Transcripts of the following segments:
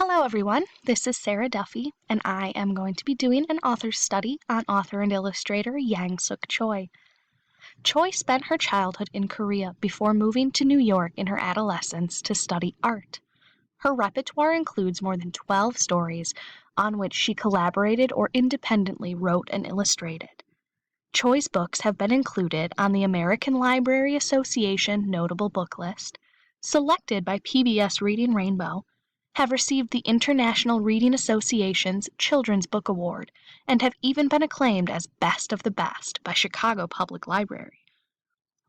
Hello everyone, this is Sarah Duffy, and I am going to be doing an author's study on author and illustrator Yangsook Choi. Choi spent her childhood in Korea before moving to New York in her adolescence to study art. Her repertoire includes more than 12 stories on which she collaborated or independently wrote and illustrated. Choi's books have been included on the American Library Association Notable Book List, selected by PBS Reading Rainbow, have received the International Reading Association's Children's Book Award, and have even been acclaimed as Best of the Best by Chicago Public Library.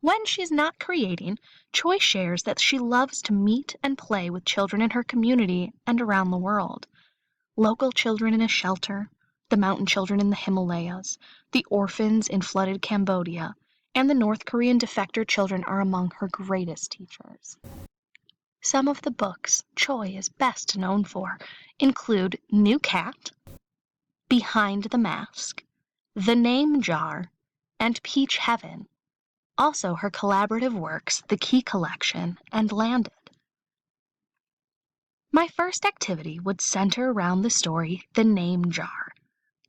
When she's not creating, Choi shares that she loves to meet and play with children in her community and around the world. Local children in a shelter, the mountain children in the Himalayas, the orphans in flooded Cambodia, and the North Korean defector children are among her greatest teachers. Some of the books Choi is best known for include New Cat, Behind the Mask, The Name Jar, and Peach Heaven. Also her collaborative works, The Key Collection and Landed. My first activity would center around the story The Name Jar.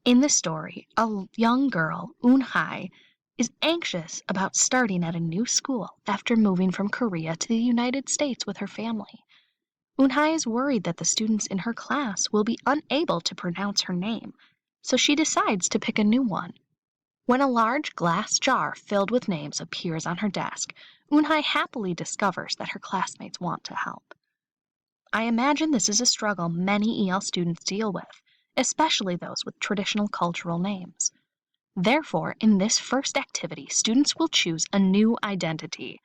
In the story, a young girl, Eun-hai, is anxious about starting at a new school after moving from Korea to the United States with her family. Eun-hai is worried that the students in her class will be unable to pronounce her name, so she decides to pick a new one. When a large glass jar filled with names appears on her desk, Eun-hai happily discovers that her classmates want to help. I imagine this is a struggle many EL students deal with, especially those with traditional cultural names. Therefore, in this first activity, students will choose a new identity.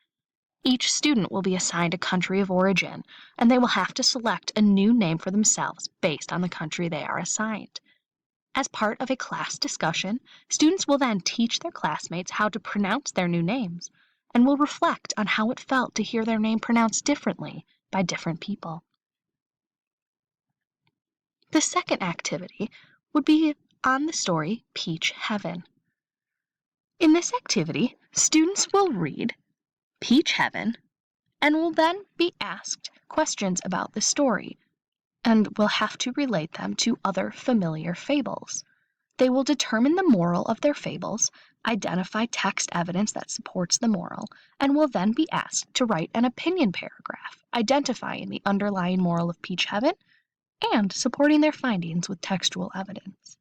Each student will be assigned a country of origin, and they will have to select a new name for themselves based on the country they are assigned. As part of a class discussion, students will then teach their classmates how to pronounce their new names, and will reflect on how it felt to hear their name pronounced differently by different people. The second activity would be on the story Peach Heaven. In this activity, students will read Peach Heaven and will then be asked questions about the story, and will have to relate them to other familiar fables. They will determine the moral of their fables, identify text evidence that supports the moral, and will then be asked to write an opinion paragraph identifying the underlying moral of Peach Heaven and supporting their findings with textual evidence.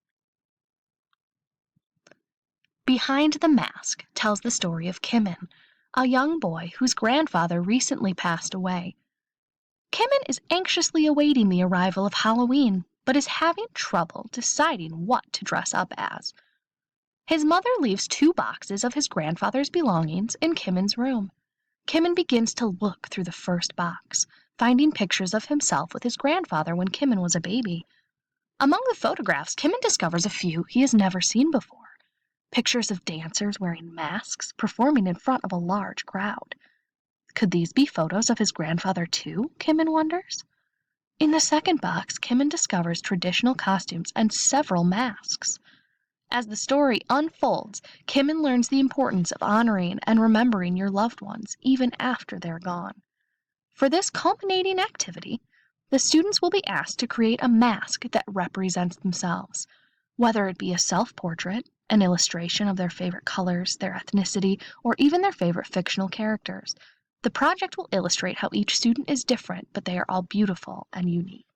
Behind the Mask tells the story of Kimin, a young boy whose grandfather recently passed away. Kimin is anxiously awaiting the arrival of Halloween, but is having trouble deciding what to dress up as. His mother leaves 2 boxes of his grandfather's belongings in Kimin's room. Kimin begins to look through the first box, finding pictures of himself with his grandfather when Kimin was a baby. Among the photographs, Kimin discovers a few he has never seen before. Pictures of dancers wearing masks performing in front of a large crowd. Could these be photos of his grandfather too, Kimin wonders? In the second box, Kimin discovers traditional costumes and several masks. As the story unfolds, Kimin learns the importance of honoring and remembering your loved ones even after they're gone. For this culminating activity, the students will be asked to create a mask that represents themselves, whether it be a self-portrait, an illustration of their favorite colors, their ethnicity, or even their favorite fictional characters. The project will illustrate how each student is different, but they are all beautiful and unique.